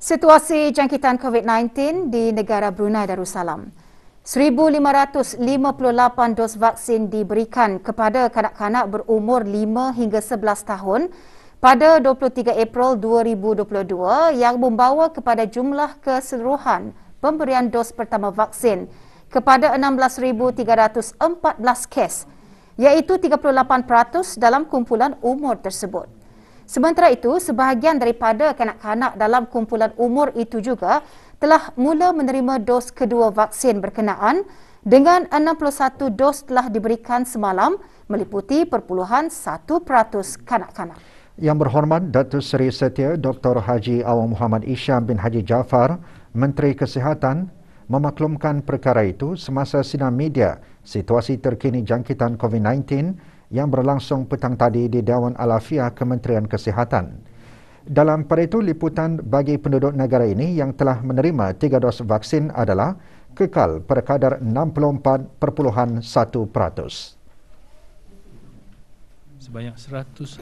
Situasi jangkitan COVID-19 di negara Brunei Darussalam. 1,558 dos vaksin diberikan kepada kanak-kanak berumur 5 hingga 11 tahun pada 23 April 2022 yang membawa kepada jumlah keseluruhan pemberian dos pertama vaksin kepada 16,314 kes, iaitu 38% dalam kumpulan umur tersebut. Sementara itu, sebahagian daripada kanak-kanak dalam kumpulan umur itu juga telah mula menerima dos kedua vaksin berkenaan dengan 61 dos telah diberikan semalam meliputi 0.1% kanak-kanak. Yang berhormat Datuk Seri Setia Dr. Haji Awang Muhammad Isham bin Haji Jaafar, Menteri Kesihatan, memaklumkan perkara itu semasa sidang media situasi terkini jangkitan COVID-19 yang berlangsung petang tadi di Dewan Al-Afiah Kementerian Kesihatan. Dalam pada itu, liputan bagi penduduk negara ini yang telah menerima 3 dos vaksin adalah kekal pada kadar 64.1%. Sebanyak 105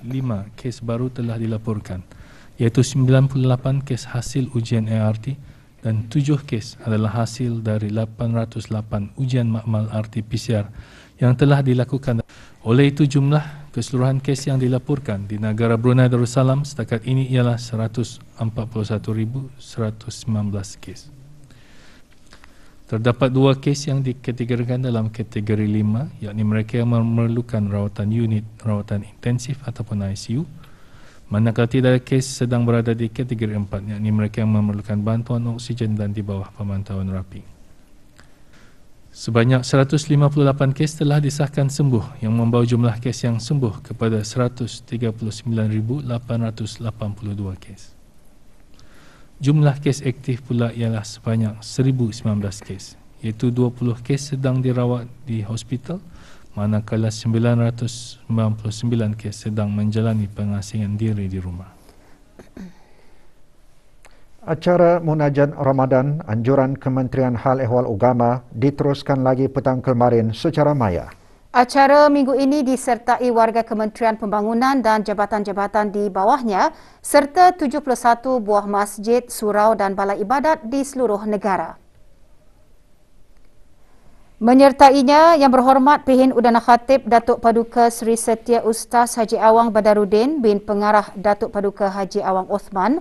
kes baru telah dilaporkan, iaitu 98 kes hasil ujian ART dan 7 kes adalah hasil dari 808 ujian makmal RT-PCR yang telah dilakukan. Oleh itu, jumlah keseluruhan kes yang dilaporkan di negara Brunei Darussalam setakat ini ialah 141,119 kes. Terdapat 2 kes yang dikategorikan dalam kategori 5, yakni mereka yang memerlukan rawatan unit rawatan intensif ataupun ICU, manakala tidak ada kes sedang berada di kategori 4, yakni mereka yang memerlukan bantuan oksigen dan di bawah pemantauan rapi. Sebanyak 158 kes telah disahkan sembuh yang membawa jumlah kes yang sembuh kepada 139,882 kes. Jumlah kes aktif pula ialah sebanyak 1,019 kes, iaitu 20 kes sedang dirawat di hospital, manakala 999 kes sedang menjalani pengasingan diri di rumah. Acara Munajat Ramadan Anjuran Kementerian Hal Ehwal Agama diteruskan lagi petang kemarin secara maya. Acara minggu ini disertai warga Kementerian Pembangunan dan jabatan-jabatan di bawahnya serta 71 buah masjid, surau dan balai ibadat di seluruh negara. Menyertainya Yang Berhormat Pihin Udana Khatib Datuk Paduka Seri Setia Ustaz Haji Awang Badaruddin bin Pengarah Datuk Paduka Haji Awang Osman,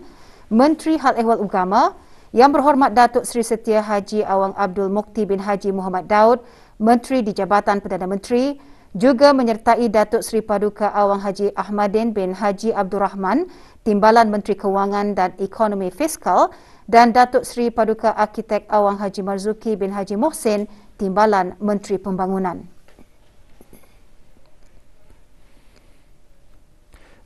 Menteri Hal Ehwal Agama, Yang Berhormat Datuk Seri Setia Haji Awang Abdul Mukti bin Haji Muhammad Daud, Menteri di Jabatan Perdana Menteri, juga menyertai Datuk Seri Paduka Awang Haji Ahmadin bin Haji Abdul Rahman, Timbalan Menteri Kewangan dan Ekonomi Fiskal, dan Datuk Seri Paduka Arkitek Awang Haji Marzuki bin Haji Mohsin, Timbalan Menteri Pembangunan.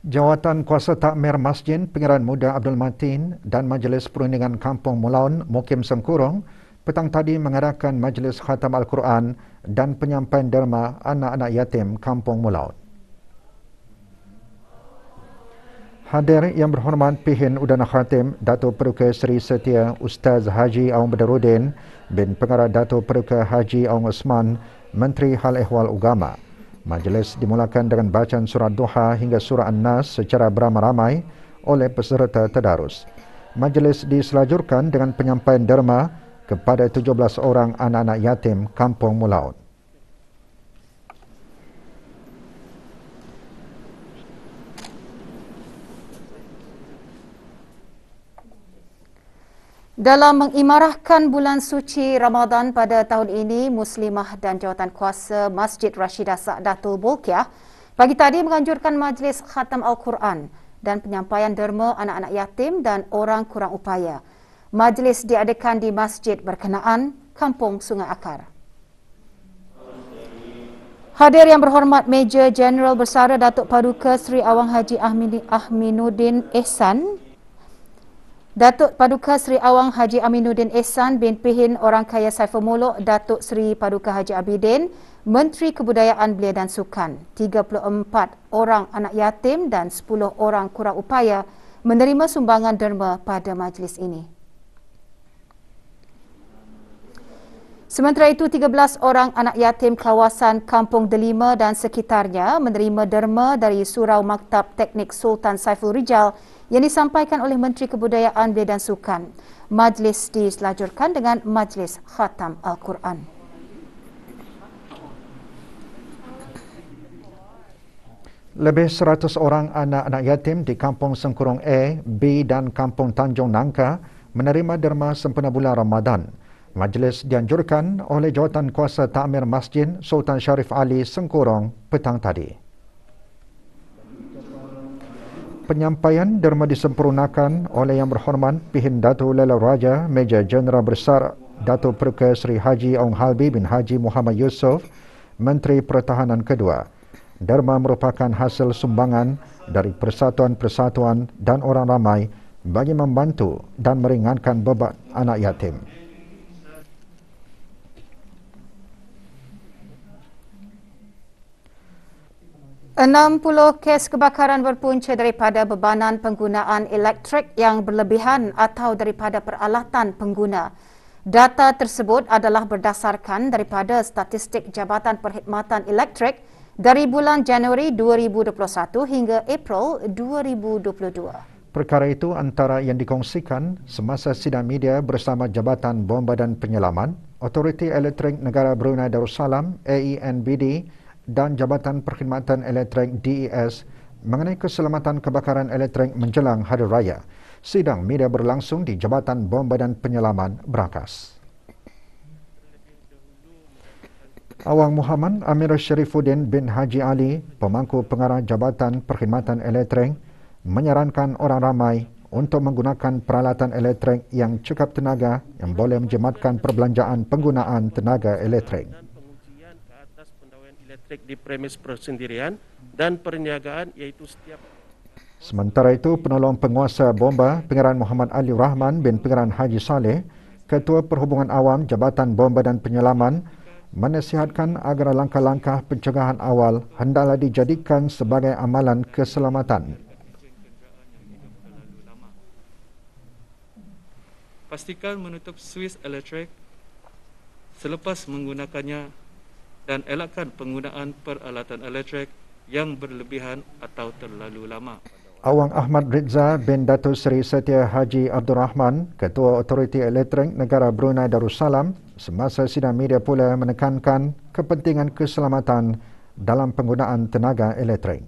Jawatan Kuasa Takmir Masjid Pengiran Muda Abdul Matin dan Majlis Perundingan Kampung Mulaun Mukim Sengkurung petang tadi mengadakan Majlis Khatam Al-Quran dan penyampaian derma anak-anak yatim Kampung Mulaun. Hadir Yang Berhormat Pihin Udana Khatib Datuk Paduka Seri Setia Ustaz Haji Awang Badaruddin bin Pengarah Datuk Paduka Haji Awang Osman, Menteri Hal Ehwal Agama. Majlis dimulakan dengan bacaan surah Duha hingga surah An-Nas secara beramai-ramai oleh peserta tadarus. Majlis diselajurkan dengan penyampaian derma kepada 17 orang anak-anak yatim Kampung Mulaun. Dalam mengimarahkan bulan suci Ramadan pada tahun ini, Muslimah dan Jawatankuasa Masjid Rashidah Sa'datul Bolkiah pagi tadi menganjurkan Majlis Khatam Al-Quran dan penyampaian derma anak-anak yatim dan orang kurang upaya. Majlis diadakan di masjid berkenaan Kampung Sungai Akar. Hadir Yang Berhormat Major Jeneral Bersara Datuk Paduka Seri Awang Haji Aminuddin Ehsan, Datuk Paduka Seri Awang Haji Aminuddin Ehsan bin Pihin Orang Kaya Saiful Muluk Datuk Seri Paduka Haji Abidin, Menteri Kebudayaan Belia dan Sukan. 34 orang anak yatim dan 10 orang kurang upaya menerima sumbangan derma pada majlis ini. Sementara itu, 13 orang anak yatim kawasan Kampung Delima dan sekitarnya menerima derma dari Surau Maktab Teknik Sultan Saiful Rijal yang disampaikan oleh Menteri Kebudayaan Belia dan Sukan. Majlis diselajurkan dengan Majlis Khatam Al-Quran. Lebih 100 orang anak-anak yatim di Kampung Sengkurong A, B dan Kampung Tanjung Nangka menerima derma sempena bulan Ramadan. Majlis dianjurkan oleh Jawatan Kuasa Takmir Masjid Sultan Sharif Ali Sengkurong petang tadi. Penyampaian derma disempurnakan oleh Yang Berhormat Pihin Datuk Laila Raja Meja Jeneral Besar Datuk Perke Sri Haji Ong Halbi bin Haji Muhammad Yusof, Menteri Pertahanan Kedua. Derma merupakan hasil sumbangan dari persatuan-persatuan dan orang ramai bagi membantu dan meringankan beban anak yatim. Enam 60 kes kebakaran berpunca daripada bebanan penggunaan elektrik yang berlebihan atau daripada peralatan pengguna. Data tersebut adalah berdasarkan daripada statistik Jabatan Perkhidmatan Elektrik dari bulan Januari 2021 hingga April 2022. Perkara itu antara yang dikongsikan semasa sidang media bersama Jabatan Bomba dan Penyelaman, Otoriti Elektrik Negara Brunei Darussalam AENBD dan Jabatan Perkhidmatan Elektrik DES mengenai keselamatan kebakaran elektrik menjelang Hari Raya. Sidang media berlangsung di Jabatan Bomba dan Penyelaman Berakas. Awang Muhammad Amir Syarifuddin bin Haji Ali, pemangku pengarah Jabatan Perkhidmatan Elektrik, menyarankan orang ramai untuk menggunakan peralatan elektrik yang cukup tenaga yang boleh menjimatkan perbelanjaan penggunaan tenaga elektrik. Pengujian ke atas pendawaian elektrik di premis persendirian dan perniagaan iaitu setiap. Sementara itu, penolong penguasa bomba Pengeran Muhammad Ali Rahman bin Pengeran Haji Saleh, Ketua Perhubungan Awam Jabatan Bomba dan Penyelaman, menasihatkan agar langkah-langkah pencegahan awal hendaklah dijadikan sebagai amalan keselamatan. Pastikan menutup suis elektrik selepas menggunakannya dan elakkan penggunaan peralatan elektrik yang berlebihan atau terlalu lama. Awang Ahmad Rizza bin Datuk Seri Setia Haji Abdul Rahman, Ketua Otoriti Elektrik Negara Brunei Darussalam, semasa sidang media pula menekankan kepentingan keselamatan dalam penggunaan tenaga elektrik.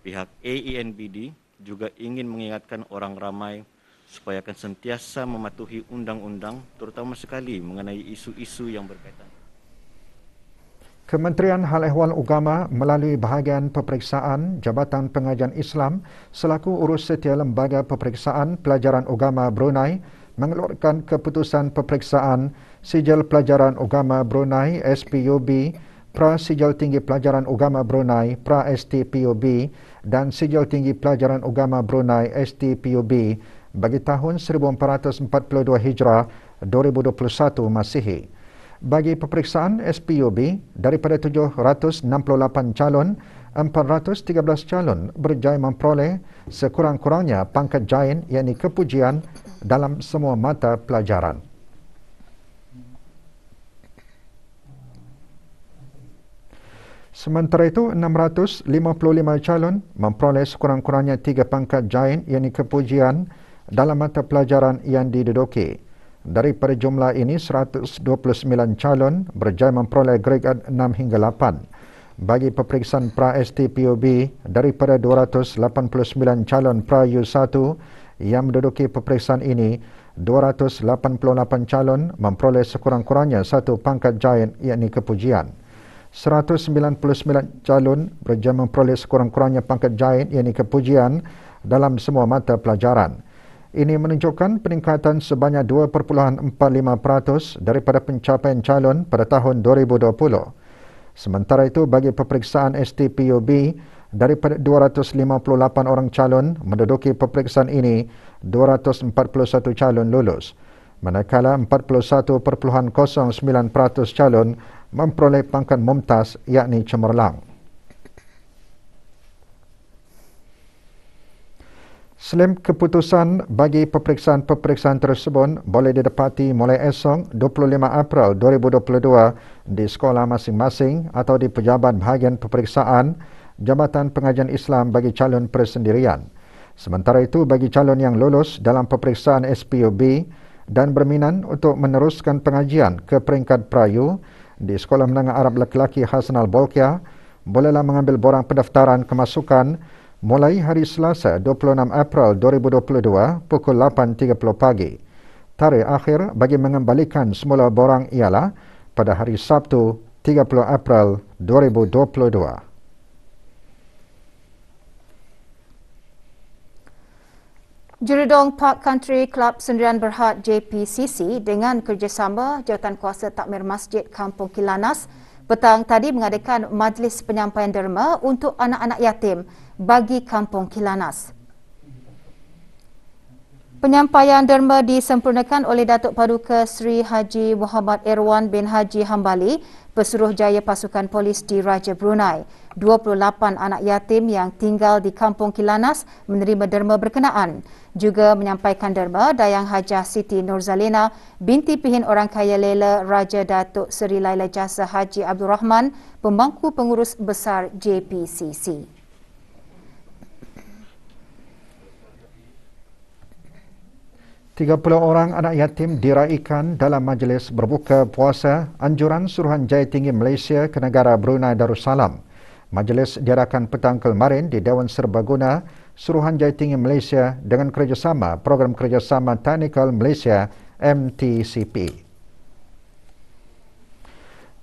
Pihak AENBD juga ingin mengingatkan orang ramai supaya akan sentiasa mematuhi undang-undang, terutama sekali mengenai isu-isu yang berkaitan. Kementerian Hal Ehwal Agama melalui bahagian peperiksaan Jabatan Pengajian Islam selaku urus setia Lembaga Peperiksaan Pelajaran Agama Brunei mengeluarkan keputusan peperiksaan Sijil Pelajaran Agama Brunei SPUB, Pra-Sijil Tinggi Pelajaran Agama Brunei Pra-STPUB dan Sijil Tinggi Pelajaran Agama Brunei STPUB bagi tahun 1442 Hijrah 2021 Masihi. Bagi peperiksaan SPUB, daripada 768 calon, 413 calon berjaya memperoleh sekurang-kurangnya pangkat jain yakni kepujian dalam semua mata pelajaran. Sementara itu, 655 calon memperoleh sekurang-kurangnya 3 pangkat jain yakni kepujian dalam mata pelajaran yang diduduki. Daripada jumlah ini, 129 calon berjaya memperoleh grade 6 hingga 8. Bagi peperiksaan pra-STPUB, daripada 289 calon pra-U1 yang menduduki peperiksaan ini, 288 calon memperoleh sekurang-kurangnya 1 pangkat jain yakni kepujian. 199 calon berjaya memperoleh sekurang-kurangnya pangkat jain yakni kepujian dalam semua mata pelajaran. Ini menunjukkan peningkatan sebanyak 2.45% daripada pencapaian calon pada tahun 2020. Sementara itu, bagi peperiksaan STPUB, daripada 258 orang calon menduduki peperiksaan ini, 241 calon lulus. Manakala 41.09% calon memperoleh pangkat mumtaz yakni cemerlang. Selain keputusan bagi peperiksaan-peperiksaan tersebut boleh didapati mulai esok 25 April 2022 di sekolah masing-masing atau di pejabat bahagian peperiksaan Jabatan Pengajian Islam bagi calon persendirian. Sementara itu, bagi calon yang lolos dalam peperiksaan SPOB dan berminat untuk meneruskan pengajian ke peringkat Prayu di Sekolah Menengah Arab Lelaki Hasanal Bolkiah, bolehlah mengambil borang pendaftaran kemasukan mulai hari Selasa 26 April 2022 pukul 8.30 pagi. Tarikh akhir bagi mengembalikan semula borang ialah pada hari Sabtu 30 April 2022. Jurudong Park Country Club Sendirian Berhad JPCC dengan kerjasama Jawatankuasa Takmir Masjid Kampung Kilanas petang tadi mengadakan majlis penyampaian derma untuk anak-anak yatim bagi Kampung Kilanas. Penyampaian derma disempurnakan oleh Datuk Paduka Sri Haji Muhammad Irwan bin Haji Hambali, Pesuruhjaya Pasukan Polis di Raja Brunei. 28 anak yatim yang tinggal di Kampung Kilanas menerima derma berkenaan. Juga menyampaikan derma Dayang Hajah Siti Nurzalina binti Pihin Orang Kaya Lela Raja Datuk Seri Laila Jasa Haji Abdul Rahman, Pemangku Pengurus Besar JPCC. Tiga 30 orang anak yatim diraikan dalam majlis berbuka puasa anjuran Suruhanjaya Tinggi Malaysia ke negara Brunei Darussalam. Majlis diadakan petang kemarin di Dewan Serbaguna Suruhanjaya Tinggi Malaysia dengan kerjasama Program Kerjasama Teknikal Malaysia MTCP.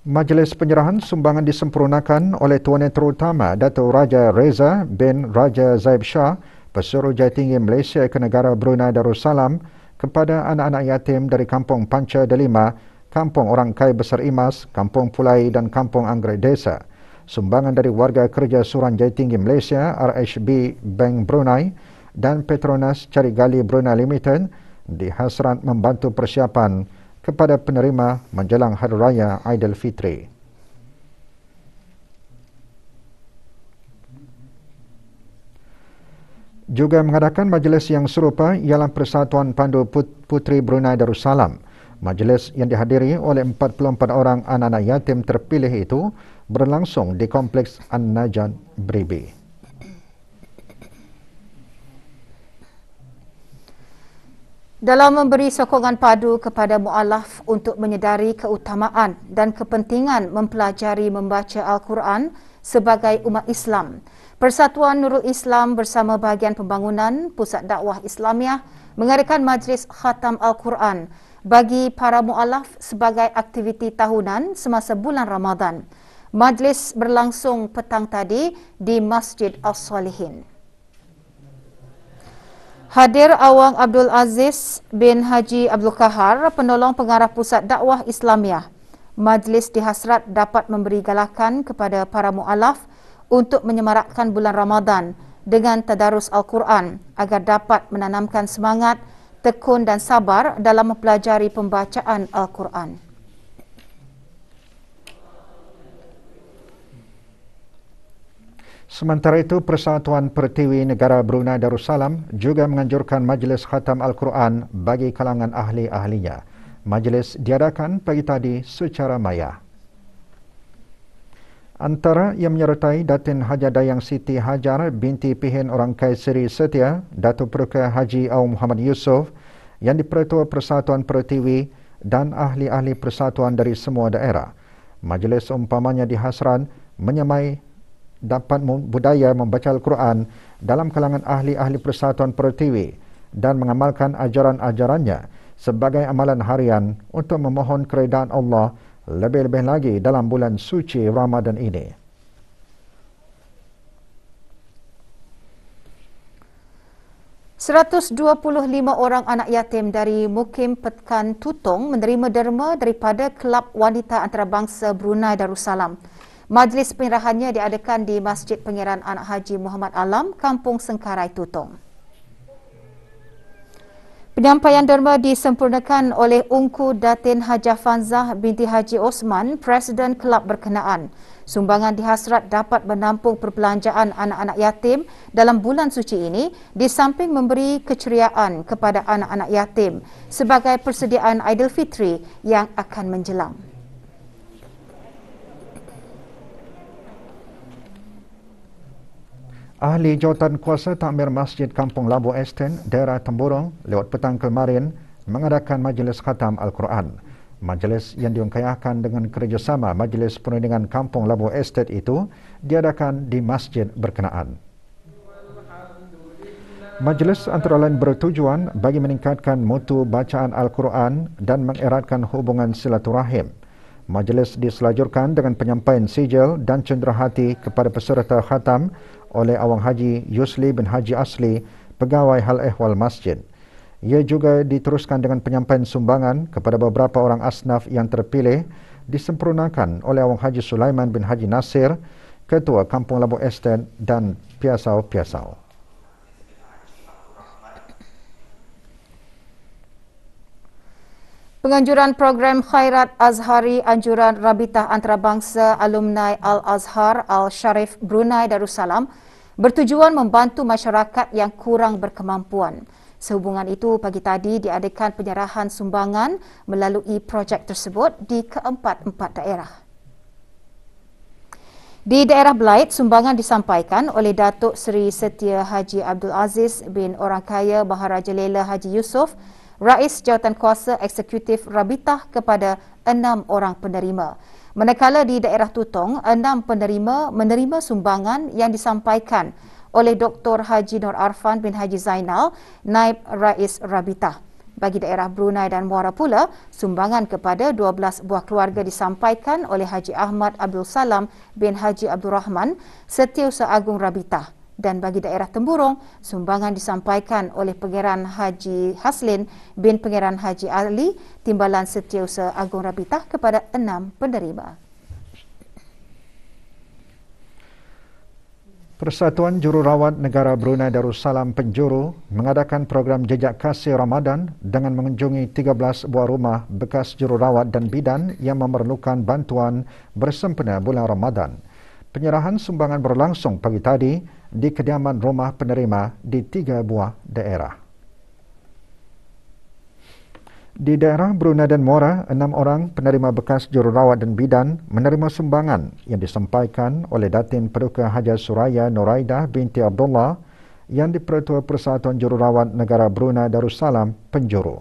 Majlis penyerahan sumbangan disempurnakan oleh Tuan Yang Terutama Datuk Raja Reza bin Raja Zaib Shah, Pesuruhjaya Tinggi Malaysia ke negara Brunei Darussalam, kepada anak-anak yatim dari Kampung Panca Delima, Kampung Orang Kaya Besar Imas, Kampung Pulai dan Kampung Anggrek Desa. Sumbangan dari warga kerja Suruhanjaya Tinggi Malaysia, RHB Bank Brunei dan Petronas Carigali Brunei Limited dihasrat membantu persiapan kepada penerima menjelang Hari Raya Aidilfitri. Juga mengadakan majlis yang serupa ialah Persatuan Pandu Puteri Brunei Darussalam. Majlis yang dihadiri oleh 44 orang anak-anak yatim terpilih itu berlangsung di Kompleks An-Najat Bribi. Dalam memberi sokongan padu kepada mu'alaf untuk menyedari keutamaan dan kepentingan mempelajari membaca Al-Quran sebagai umat Islam, Persatuan Nurul Islam bersama Bahagian Pembangunan Pusat Dakwah Islamiah mengadakan majlis khatam Al-Quran bagi para mu'alaf sebagai aktiviti tahunan semasa bulan Ramadan. Majlis berlangsung petang tadi di Masjid As-Salihin. Hadir Awang Abdul Aziz bin Haji Abdul Kahar, penolong pengarah Pusat Dakwah Islamiah. Majlis dihasrat dapat memberi galakan kepada para mu'alaf untuk menyemarakkan bulan Ramadan dengan tadarus Al-Quran agar dapat menanamkan semangat, tekun dan sabar dalam mempelajari pembacaan Al-Quran. Sementara itu, Persatuan Pertiwi Negara Brunei Darussalam juga menganjurkan majlis khatam Al-Quran bagi kalangan ahli-ahlinya. Majlis diadakan pagi tadi secara maya. Antara yang menyertai Datin Haja Dayang Siti Hajar binti Pihin Orang Kaya Seri Setia, Datuk Peruka Haji Awang Muhammad Yusof yang dipertua Persatuan Pertiwi dan ahli-ahli persatuan dari semua daerah. Majlis umpamanya dihasran menyamai dapat budaya membaca Al-Quran dalam kalangan ahli-ahli Persatuan Pertiwi dan mengamalkan ajaran-ajarannya sebagai amalan harian untuk memohon keredaan Allah lebih-lebih lagi dalam bulan suci Ramadan ini. $125 orang anak yatim dari Mukim Pekan Tutong menerima derma daripada Kelab Wanita Antarabangsa Brunei Darussalam. Majlis penyerahannya diadakan di Masjid Pangeran Anak Haji Muhammad Alam, Kampung Sengkarai Tutong. Penyampaian derma disempurnakan oleh Ungku Datin Hajah Fanzah binti Haji Osman, Presiden Kelab berkenaan. Sumbangan dihasrat dapat menampung perbelanjaan anak-anak yatim dalam bulan suci ini di samping memberi keceriaan kepada anak-anak yatim sebagai persediaan Aidilfitri yang akan menjelang. Ahli Jawatan Kuasa Takmir Masjid Kampung Labu Esten, daerah Temburong, lewat petang kemarin mengadakan majlis khatam Al-Quran. Majlis yang diungkayahkan dengan kerjasama Majlis Perundingan Kampung Labu Estate itu diadakan di masjid berkenaan. Majlis antara lain bertujuan bagi meningkatkan mutu bacaan Al-Quran dan mengeratkan hubungan silaturahim. Majlis diselajurkan dengan penyampaian sijil dan cenderahati kepada peserta khatam oleh Awang Haji Yusli bin Haji Asli, Pegawai Hal Ehwal Masjid. Ia juga diteruskan dengan penyampaian sumbangan kepada beberapa orang asnaf yang terpilih disempurnakan oleh Awang Haji Sulaiman bin Haji Nasir, Ketua Kampung Labu Estate dan piasau-piasau. Penganjuran program Khairat Azhari Anjuran Rabitah Antarabangsa Alumni Al-Azhar Al-Sharif Brunei Darussalam bertujuan membantu masyarakat yang kurang berkemampuan. Sehubungan itu, pagi tadi diadakan penyerahan sumbangan melalui projek tersebut di keempat-empat daerah. Di daerah Belait, sumbangan disampaikan oleh Datuk Seri Setia Haji Abdul Aziz bin Orangkaya Baharaja Lela Haji Yusof, Rais Jawatan Kuasa Eksekutif Rabitah kepada 6 orang penerima. Manakala di daerah Tutong, 6 penerima menerima sumbangan yang disampaikan oleh Dr. Haji Nur Arfan bin Haji Zainal, Naib Rais Rabitah. Bagi daerah Brunei dan Muara pula, sumbangan kepada 12 buah keluarga disampaikan oleh Haji Ahmad Abdul Salam bin Haji Abdul Rahman, Setiausaha Agung Rabitah. Dan bagi daerah Temburong, sumbangan disampaikan oleh Pangeran Haji Haslin bin Pangeran Haji Ali, Timbalan Setiausaha Agung Rabitah kepada 6 penerima. Persatuan Jururawat Negara Brunei Darussalam Penjuru mengadakan program Jejak Kasih Ramadan dengan mengunjungi 13 buah rumah bekas jururawat dan bidan yang memerlukan bantuan bersempena bulan Ramadan. Penyerahan sumbangan berlangsung pagi tadi di kediaman rumah penerima di 3 buah daerah. Di daerah Brunei dan Muara, 6 orang penerima bekas jururawat dan bidan menerima sumbangan yang disampaikan oleh Datin Paduka Haja Suraya Nuraidah binti Abdullah yang di-Pertua Persatuan Jururawat Negara Brunei Darussalam Penjuru.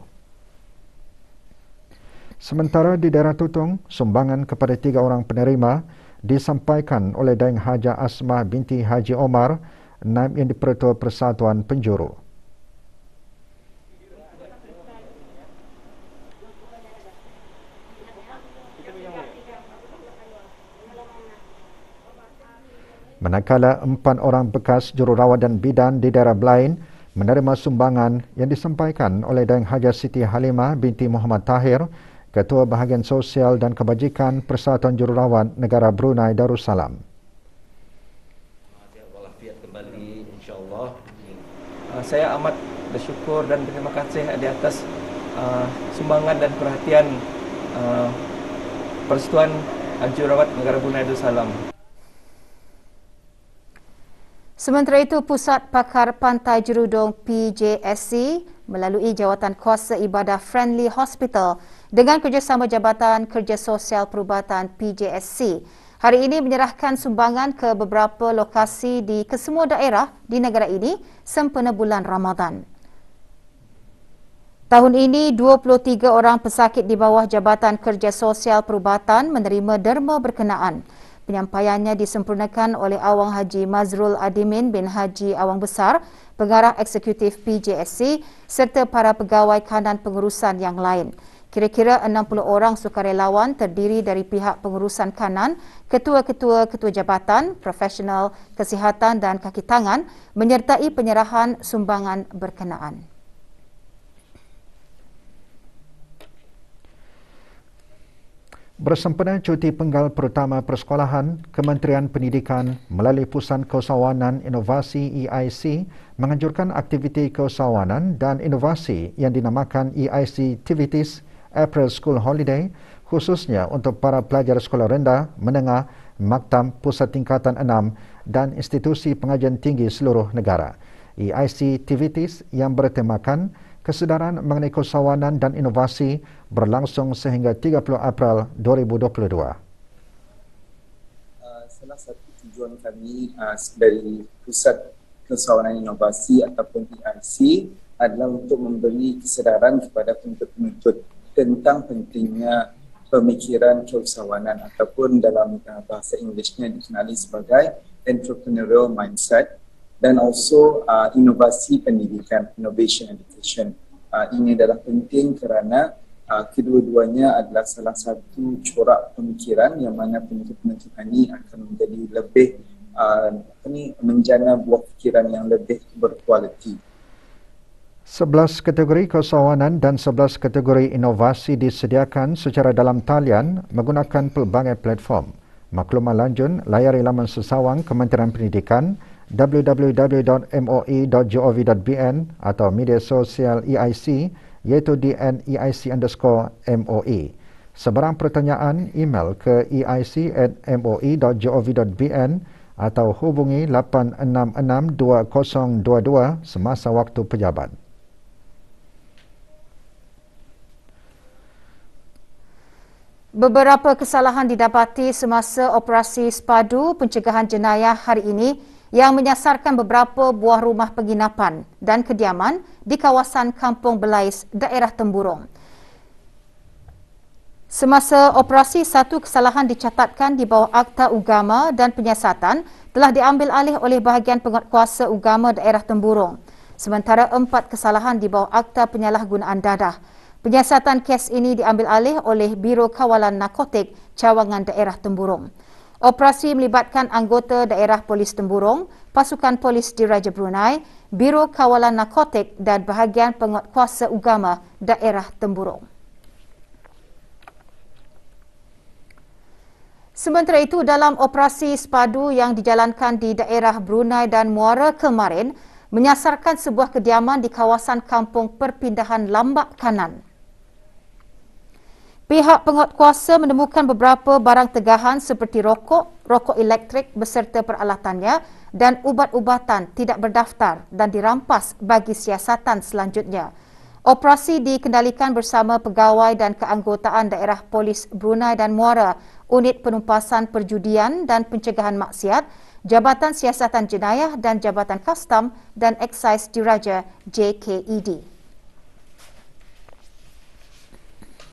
Sementara di daerah Tutong, sumbangan kepada 3 orang penerima disampaikan oleh Daeng Haja Asmah binti Haji Omar, Naib yang di-Pertua Persatuan Penjuru. Manakala 4 orang bekas jururawat dan bidan di daerah lain menerima sumbangan yang disampaikan oleh Daeng Haja Siti Halimah binti Muhammad Tahir, Ketua Bahagian Sosial dan Kebajikan Persatuan Jururawat Negara Brunei Darussalam. Walafiat kembali insya-Allah. Saya amat bersyukur dan berterima kasih di atas sumbangan dan perhatian Persatuan Jururawat Negara Brunei Darussalam. Sementara itu, Pusat Pakar Pantai Jerudong PJSC melalui Jawatan Kuasa Ibadah Friendly Hospital dengan kerjasama Jabatan Kerja Sosial Perubatan PJSC hari ini menyerahkan sumbangan ke beberapa lokasi di kesemua daerah di negara ini sempena bulan Ramadan. Tahun ini, 23 orang pesakit di bawah Jabatan Kerja Sosial Perubatan menerima derma berkenaan. Penyampaiannya disempurnakan oleh Awang Haji Mazrul Adimin bin Haji Awang Besar, Pengarah Eksekutif PJSC serta para pegawai kanan pengurusan yang lain. Kira-kira 60 orang sukarelawan terdiri dari pihak pengurusan kanan, ketua-ketua jabatan, profesional kesihatan dan kaki tangan menyertai penyerahan sumbangan berkenaan. Bersempena cuti penggal pertama persekolahan, Kementerian Pendidikan melalui Pusat Keusahawanan Inovasi EIC menganjurkan aktiviti keusahawanan dan inovasi yang dinamakan EIC Activities April School Holiday khususnya untuk para pelajar sekolah rendah, menengah, maktab, pusat tingkatan 6 dan institusi pengajian tinggi seluruh negara. EIC Activities yang bertemakan kesedaran mengenai keusahawanan dan inovasi berlangsung sehingga 30 April 2022. Salah satu tujuan kami dari Pusat Keusahawanan Inovasi ataupun EIC adalah untuk memberi kesedaran kepada penuntut-penuntut tentang pentingnya pemikiran keusahawanan ataupun dalam bahasa Inggerisnya dikenali sebagai entrepreneurial mindset, dan also inovasi pendidikan, innovation education. Ini adalah penting kerana kedua-duanya adalah salah satu corak pemikiran yang mana penuntut-penuntut ini akan menjadi lebih menjana buah fikiran yang lebih berkualiti. 11 kategori keusahawanan dan 11 kategori inovasi disediakan secara dalam talian menggunakan pelbagai platform. Maklumat lanjut layari laman sesawang Kementerian Pendidikan www.moi.gov.bn atau media sosial EIC iaitu @EIC_MOE. Sebarang pertanyaan, email ke eic@moi.gov.bn atau hubungi 866-2022 semasa waktu pejabat. Beberapa kesalahan didapati semasa operasi sepadu pencegahan jenayah hari ini yang menyasarkan beberapa buah rumah penginapan dan kediaman di kawasan Kampung Belais, daerah Temburong. Semasa operasi, satu kesalahan dicatatkan di bawah Akta Ugama dan Penyiasatan telah diambil alih oleh bahagian penguatkuasa Ugama daerah Temburong. Sementara 4 kesalahan di bawah Akta Penyalahgunaan Dadah. Penyiasatan kes ini diambil alih oleh Biro Kawalan Narkotik Cawangan daerah Temburong. Operasi melibatkan anggota daerah Polis Temburong, Pasukan Polis Diraja Brunei, Biro Kawalan Narkotik dan bahagian penguatkuasa Ugama daerah Temburong. Sementara itu, dalam operasi sepadu yang dijalankan di daerah Brunei dan Muara kemarin, menyasarkan sebuah kediaman di kawasan Kampung Perpindahan Lambak Kanan. Pihak penguatkuasa menemukan beberapa barang tegahan seperti rokok elektrik beserta peralatannya dan ubat-ubatan tidak berdaftar dan dirampas bagi siasatan selanjutnya. Operasi dikendalikan bersama pegawai dan keanggotaan daerah Polis Brunei dan Muara, Unit Penumpasan Perjudian dan Pencegahan Maksiat, Jabatan Siasatan Jenayah dan Jabatan Kastam dan Eksais Diraja JKED.